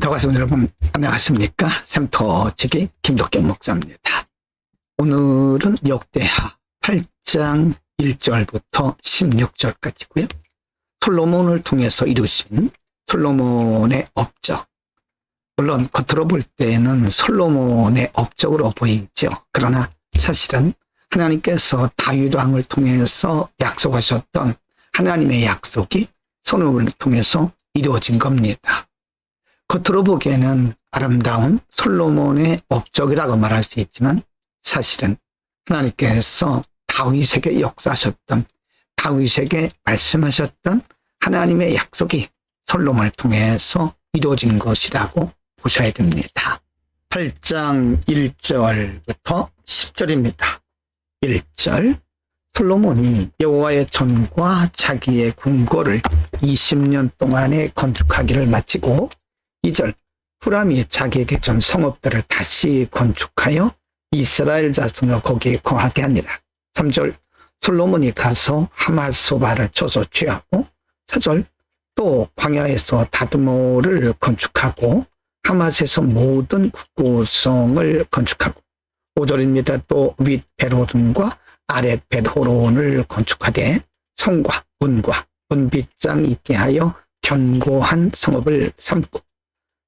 더가시원 여러분 안녕하십니까? 샘터지기 김덕경 목사입니다. 오늘은 역대하 8장 1절부터 16절까지고요. 솔로몬을 통해서 이루신 솔로몬의 업적. 물론 겉으로 볼 때는 솔로몬의 업적으로 보이죠. 그러나 사실은 하나님께서 다윗 왕을 통해서 약속하셨던 하나님의 약속이 솔로몬을 통해서 이루어진 겁니다. 겉으로 보기에는 아름다운 솔로몬의 업적이라고 말할 수 있지만 사실은 하나님께서 다윗에게 역사하셨던, 다윗에게 말씀하셨던 하나님의 약속이 솔로몬을 통해서 이루어진 것이라고 보셔야 됩니다. 8장 1절부터 10절입니다. 1절, 솔로몬이 여호와의 전과 자기의 궁궐을 20년 동안에 건축하기를 마치고 2절, 후람이 자기에게 준 성읍들을 다시 건축하여 이스라엘 자손을 거기에 거하게 하니라. 3절, 솔로몬이 가서 하마소바를 쳐서 취하고 4절, 또 광야에서 다드모를 건축하고 하맛에서 모든 국고성을 건축하고 5절입니다. 또 윗 베로돈과 아랫 베로론을 건축하되 성과 문과 문빗장 있게 하여 견고한 성읍을 삼고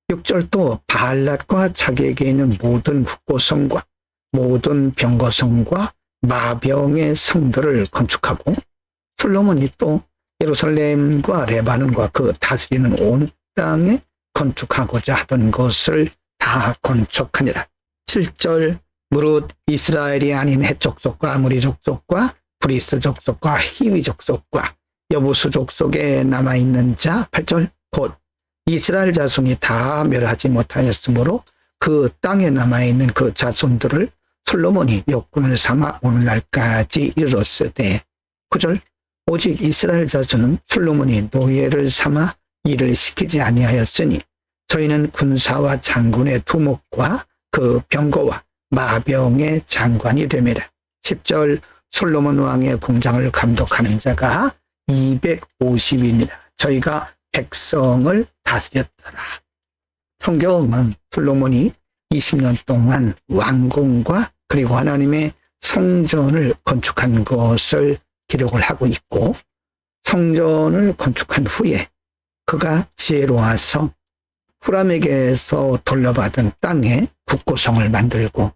6절, 또 바알랏과 자기에게 있는 모든 국고성과 모든 병거성과 마병의 성들을 건축하고 솔로몬이 또 예루살렘과 레바논과 그 다스리는 온 땅에 건축하고자 하던 것을 다 건축하니라. 7절, 무릇 이스라엘이 아닌 헷 족속과 아무리 족속과 브리스 족속과 히위 족속과 여부수 족속에 남아있는 자 8절, 곧 이스라엘 자손이 다 멸하지 못하였으므로 그 땅에 남아있는 그 자손들을 솔로몬이 역군을 삼아 오늘날까지 이르렀으되 9절, 오직 이스라엘 자손은 솔로몬이 노예를 삼아 일을 시키지 아니하였으니 저희는 군사와 장군의 두목과 그 병거와 마병의 장관이 되매라. 10절, 솔로몬 왕의 궁장을 감독하는 자가 250이니라. 저희가 백성을 다스렸더라. 성경은 솔로몬이 20년 동안 왕궁과 그리고 하나님의 성전을 건축한 것을 기록을 하고 있고, 성전을 건축한 후에 그가 지혜로워서 후람에게서 돌려받은 땅에 국고성을 만들고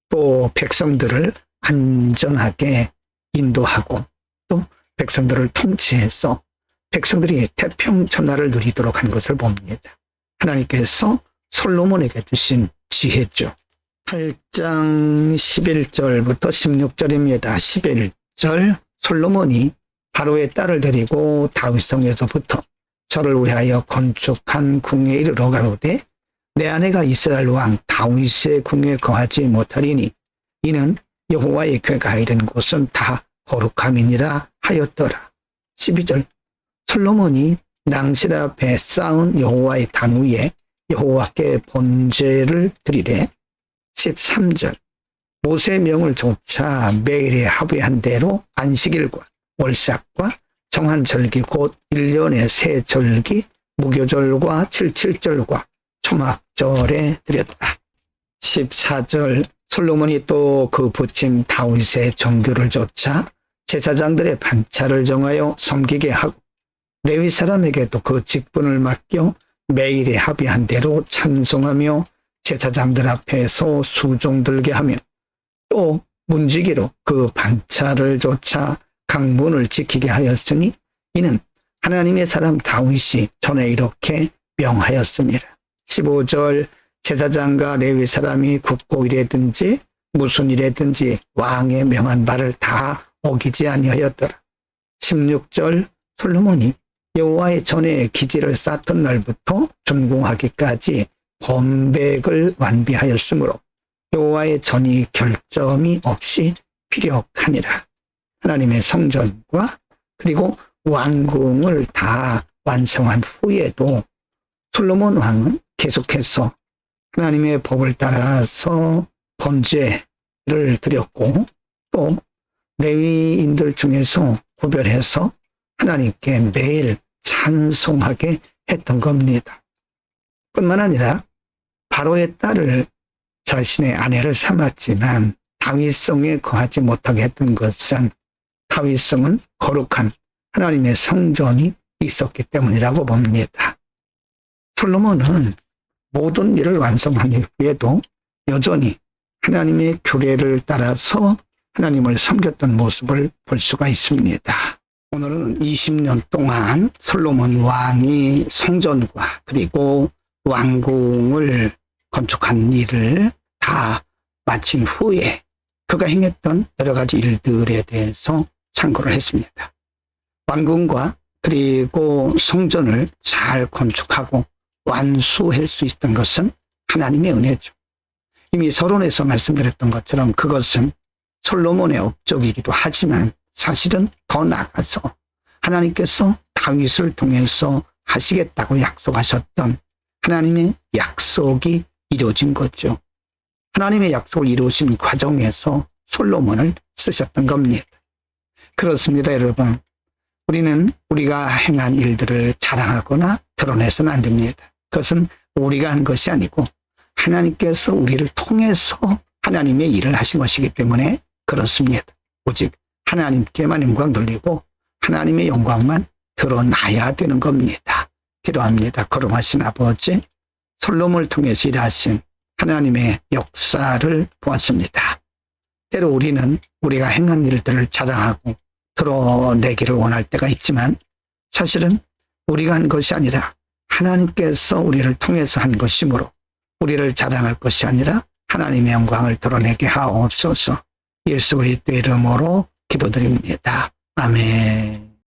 또 백성들을 안전하게 인도하고 또 백성들을 통치해서 백성들이 태평천하를 누리도록 한 것을 봅니다. 하나님께서 솔로몬에게 주신 지혜죠. 8장 11절부터 16절입니다. 11절, 솔로몬이 바로의 딸을 데리고 다윗성에서부터 저를 위하여 건축한 궁에 이르러 가로되 내 아내가 이스라엘 왕 다윗의 궁에 거하지 못하리니 이는 여호와의 궤가 이른 곳은 다 거룩함이니라 하였더라. 12절, 솔로몬이 낭실 앞에 쌓은 여호와의 단 위에 여호와께 번제를 드리되 13절, 모세의 명을 조차 매일에 합의한 대로 안식일과 월삭과 정한 절기 곧 1년의 세 절기 무교절과 77절과 초막절에 드렸다. 14절, 솔로몬이 또 그 부친 다윗의 정규를 조차 제사장들의 반차를 정하여 섬기게 하고 레위 사람에게도 그 직분을 맡겨 매일에 합의한 대로 찬송하며 제사장들 앞에서 수종 들게 하며 또 문지기로 그 반차를 조차 강문을 지키게 하였으니 이는 하나님의 사람 다윗이 전에 이렇게 명하였습니다. 15절, 제사장과 레위 사람이 굽고 일에든지 무슨 일에든지 왕의 명한 바를 다 어기지 아니하였더라. 16절, 솔로몬이 여호와의 전에 기지를 쌓던 날부터 준공하기까지 범백을 완비하였으므로 여호와의 전이 결점이 없이 피력하니라. 하나님의 성전과 그리고 왕궁을 다 완성한 후에도 솔로몬 왕은 계속해서 하나님의 법을 따라서 번제를 드렸고 또 레위인들 중에서 구별해서 하나님께 매일 찬송하게 했던 겁니다. 뿐만 아니라 바로의 딸을 자신의 아내를 삼았지만 다윗성에 거하지 못하게 했던 것은 다윗성은 거룩한 하나님의 성전이 있었기 때문이라고 봅니다. 솔로몬은 모든 일을 완성한 이후에도 여전히 하나님의 규례를 따라서 하나님을 섬겼던 모습을 볼 수가 있습니다. 오늘은 20년 동안 솔로몬 왕이 성전과 그리고 왕궁을 건축한 일을 다 마친 후에 그가 행했던 여러 가지 일들에 대해서 참고를 했습니다. 왕궁과 그리고 성전을 잘 건축하고 완수할 수 있었던 것은 하나님의 은혜죠. 이미 서론에서 말씀드렸던 것처럼 그것은 솔로몬의 업적이기도 하지만 사실은 더 나아가서 하나님께서 다윗을 통해서 하시겠다고 약속하셨던 하나님의 약속이 이루어진 거죠. 하나님의 약속을 이루신 과정에서 솔로몬을 쓰셨던 겁니다. 그렇습니다, 여러분. 우리는 우리가 행한 일들을 자랑하거나 드러내서는 안 됩니다. 그것은 우리가 한 것이 아니고 하나님께서 우리를 통해서 하나님의 일을 하신 것이기 때문에 그렇습니다. 오직 하나님께만 영광 돌리고 하나님의 영광만 드러나야 되는 겁니다. 기도합니다. 거룩하신 아버지, 솔로몬을 통해서 일하신 하나님의 역사를 보았습니다. 때로 우리는 우리가 행한 일들을 자랑하고 드러내기를 원할 때가 있지만 사실은 우리가 한 것이 아니라 하나님께서 우리를 통해서 한 것이므로 우리를 자랑할 것이 아니라 하나님의 영광을 드러내게 하옵소서. 예수 그리스도의 이름으로 기도드립니다. 아멘.